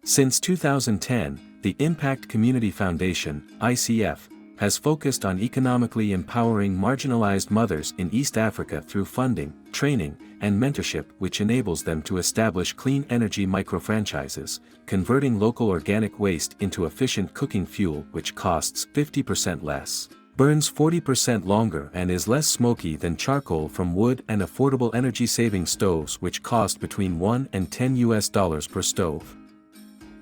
Since 2010, the Impact Community Foundation, ICF, has focused on economically empowering marginalized mothers in East Africa through funding, training, and mentorship, which enables them to establish clean energy microfranchises, converting local organic waste into efficient cooking fuel which costs 50% less, burns 40% longer and is less smoky than charcoal from wood, and affordable energy-saving stoves which cost between $1 and $10 per stove.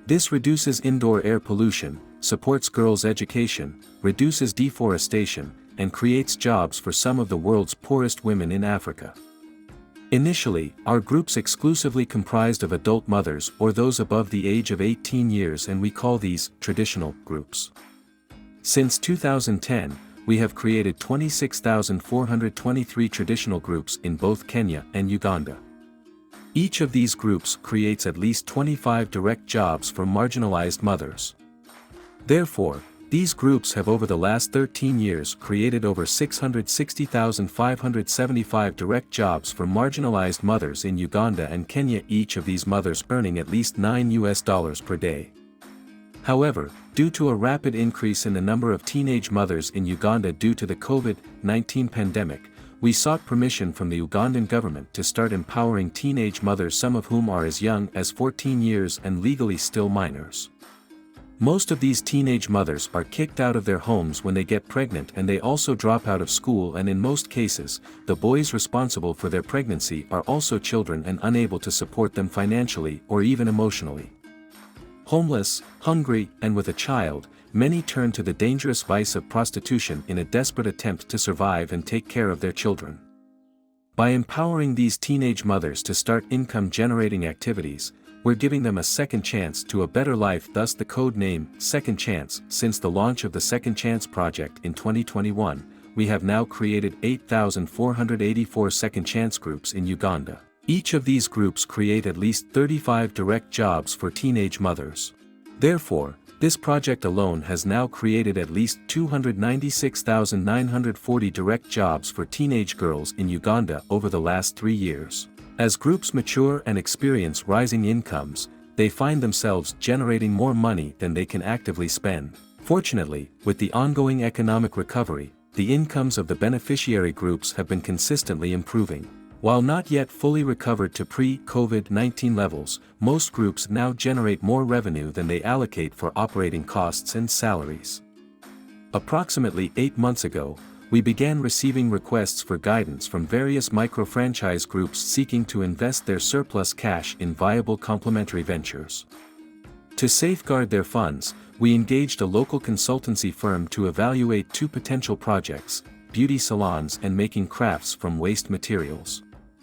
This reduces indoor air pollution, supports girls' education, reduces deforestation, and creates jobs for some of the world's poorest women in Africa. Initially, our groups exclusively comprised of adult mothers or those above the age of 18 years, and we call these traditional groups. Since 2010, we have created 26,423 traditional groups in both Kenya and Uganda. Each of these groups creates at least 25 direct jobs for marginalized mothers. Therefore, these groups have over the last 13 years created over 660,575 direct jobs for marginalized mothers in Uganda and Kenya, each of these mothers earning at least $9 per day. However, due to a rapid increase in the number of teenage mothers in Uganda due to the COVID-19 pandemic, we sought permission from the Ugandan government to start empowering teenage mothers, some of whom are as young as 14 years and legally still minors. Most of these teenage mothers are kicked out of their homes when they get pregnant, and they also drop out of school, and in most cases, the boys responsible for their pregnancy are also children and unable to support them financially or even emotionally. Homeless, hungry, and with a child, many turn to the dangerous vice of prostitution in a desperate attempt to survive and take care of their children. By empowering these teenage mothers to start income-generating activities, we're giving them a second chance to a better life, thus the code name, Second Chance. Since the launch of the Second Chance project in 2021, we have now created 8,484 Second Chance groups in Uganda. Each of these groups create at least 35 direct jobs for teenage mothers. Therefore, this project alone has now created at least 296,940 direct jobs for teenage girls in Uganda over the last 3 years. As groups mature and experience rising incomes, they find themselves generating more money than they can actively spend. Fortunately, with the ongoing economic recovery, the incomes of the beneficiary groups have been consistently improving. While not yet fully recovered to pre-COVID-19 levels, most groups now generate more revenue than they allocate for operating costs and salaries. Approximately 8 months ago, we began receiving requests for guidance from various micro-franchise groups seeking to invest their surplus cash in viable complementary ventures. To safeguard their funds, we engaged a local consultancy firm to evaluate 2 potential projects: beauty salons and making crafts from waste materials.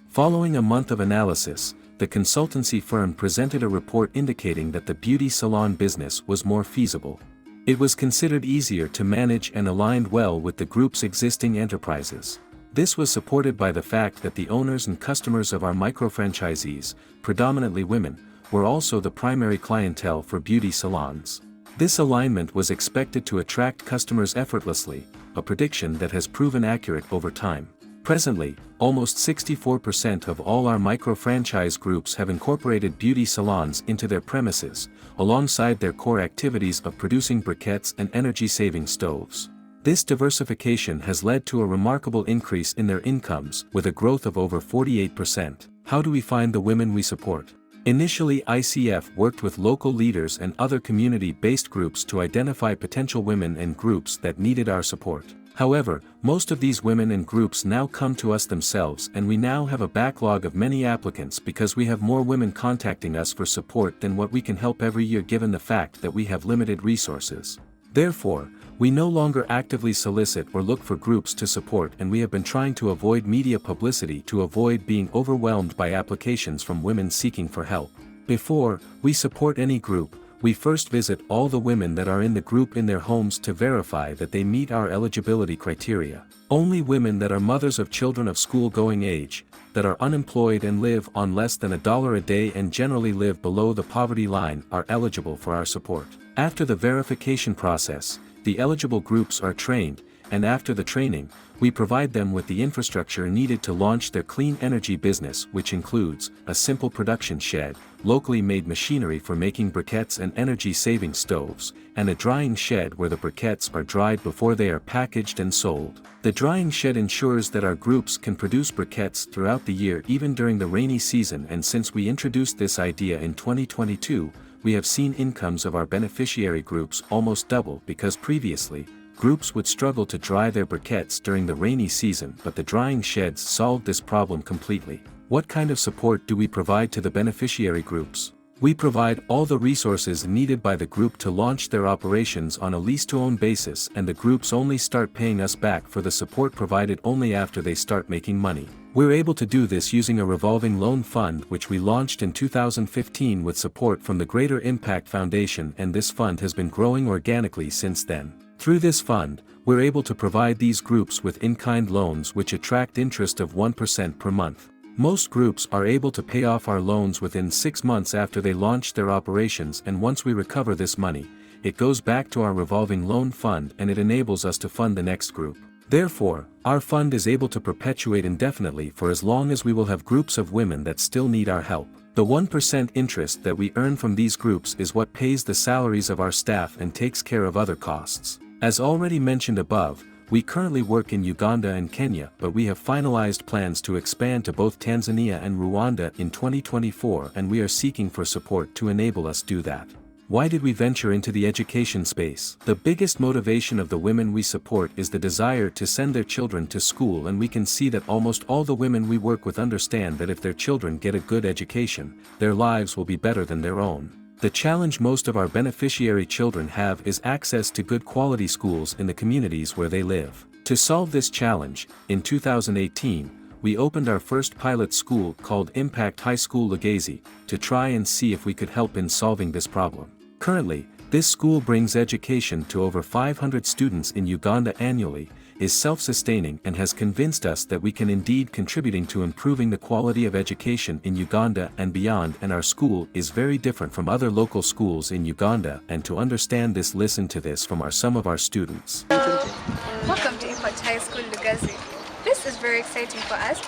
Following a month of analysis, the consultancy firm presented a report indicating that the beauty salon business was more feasible. It was considered easier to manage and aligned well with the group's existing enterprises. This was supported by the fact that the owners and customers of our micro-franchisees, predominantly women, were also the primary clientele for beauty salons. This alignment was expected to attract customers effortlessly, a prediction that has proven accurate over time. Presently, almost 64% of all our micro-franchise groups have incorporated beauty salons into their premises, alongside their core activities of producing briquettes and energy-saving stoves. This diversification has led to a remarkable increase in their incomes, with a growth of over 48%. How do we find the women we support? Initially, ICF worked with local leaders and other community-based groups to identify potential women and groups that needed our support. However, most of these women and groups now come to us themselves, and we now have a backlog of many applicants because we have more women contacting us for support than what we can help every year, given the fact that we have limited resources. Therefore, we no longer actively solicit or look for groups to support, and we have been trying to avoid media publicity to avoid being overwhelmed by applications from women seeking for help. Before we support any group, we first visit all the women that are in the group in their homes to verify that they meet our eligibility criteria. Only women that are mothers of children of school-going age, that are unemployed and live on less than $1 a day and generally live below the poverty line are eligible for our support. After the verification process, the eligible groups are trained, and after the training, we provide them with the infrastructure needed to launch their clean energy business, which includes a simple production shed, locally made machinery for making briquettes and energy-saving stoves, and a drying shed where the briquettes are dried before they are packaged and sold. The drying shed ensures that our groups can produce briquettes throughout the year even during the rainy season, and since we introduced this idea in 2022, we have seen incomes of our beneficiary groups almost double because previously, groups would struggle to dry their briquettes during the rainy season, but the drying sheds solved this problem completely. What kind of support do we provide to the beneficiary groups? We provide all the resources needed by the group to launch their operations on a lease-to-own basis, and the groups only start paying us back for the support provided only after they start making money. We're able to do this using a revolving loan fund which we launched in 2015 with support from the Greater Impact Foundation, and this fund has been growing organically since then. Through this fund, we're able to provide these groups with in-kind loans which attract interest of 1% per month. Most groups are able to pay off our loans within 6 months after they launch their operations, and once we recover this money, it goes back to our revolving loan fund and it enables us to fund the next group. Therefore, our fund is able to perpetuate indefinitely for as long as we will have groups of women that still need our help. The 1% interest that we earn from these groups is what pays the salaries of our staff and takes care of other costs. As already mentioned above, we currently work in Uganda and Kenya, but we have finalized plans to expand to both Tanzania and Rwanda in 2024, and we are seeking for support to enable us do that. Why did we venture into the education space? The biggest motivation of the women we support is the desire to send their children to school, and we can see that almost all the women we work with understand that if their children get a good education, their lives will be better than their own. The challenge most of our beneficiary children have is access to good quality schools in the communities where they live. To solve this challenge, in 2018, we opened our first pilot school called Impact High School Legacy, to try and see if we could help in solving this problem. Currently, this school brings education to over 500 students in Uganda annually, is self-sustaining, and has convinced us that we can indeed contributing to improving the quality of education in Uganda and beyond, and our school is very different from other local schools in Uganda, and to understand this, listen to this from some of our students. Welcome to Impact High School Legacy. This is very exciting for us.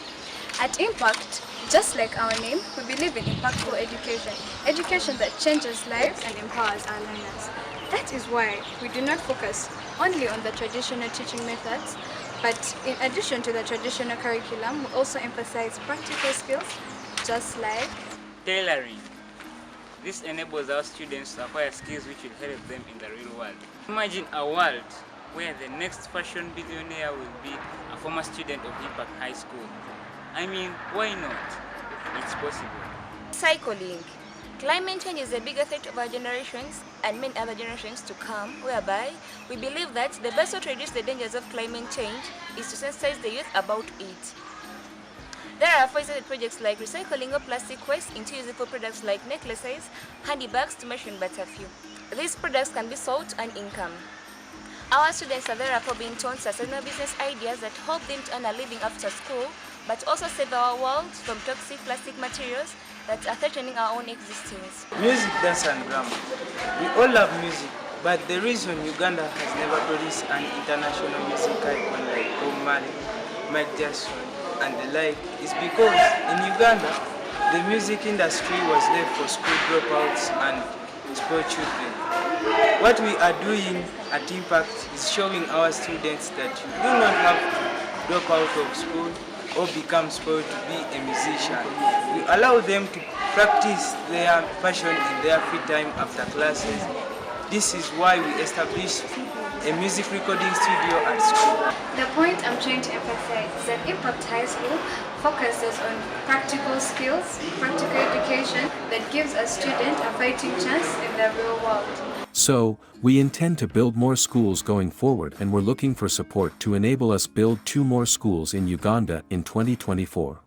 At Impact, just like our name, we believe in impactful education. Education that changes lives and empowers our learners. That is why we do not focus only on the traditional teaching methods, but in addition to the traditional curriculum, we also emphasize practical skills, just like tailoring. This enables our students to acquire skills which will help them in the real world. Imagine a world where the next fashion billionaire will be a former student of Impact High School. I mean, why not? It's possible. Cycling. Climate change is a bigger threat of our generations and many other generations to come, whereby we believe that the best way to reduce the dangers of climate change is to sensitize the youth about it. There are associated projects like recycling of plastic waste into useful products like necklaces, handbags, to mention but a few. These products can be sold to earn income. Our students are therefore being taught sustainable business ideas that help them to earn a living after school, but also save our world from toxic plastic materials that are threatening our own existence. Music, dance and grammar. We all love music, but the reason Uganda has never produced an international music icon like Bob Marley, Mike Jackson and the like is because in Uganda, the music industry was left for school dropouts and spoiled children. What we are doing at Impact is showing our students that you do not have to drop out of school or become spoiled to be a musician. We allow them to practice their passion in their free time after classes. This is why we established a music recording studio at school. the point I'm trying to emphasize is that Impact High School focuses on practical skills, practical education that gives a student a fighting chance in the real world. So, we intend to build more schools going forward, and we're looking for support to enable us build 2 more schools in Uganda in 2024.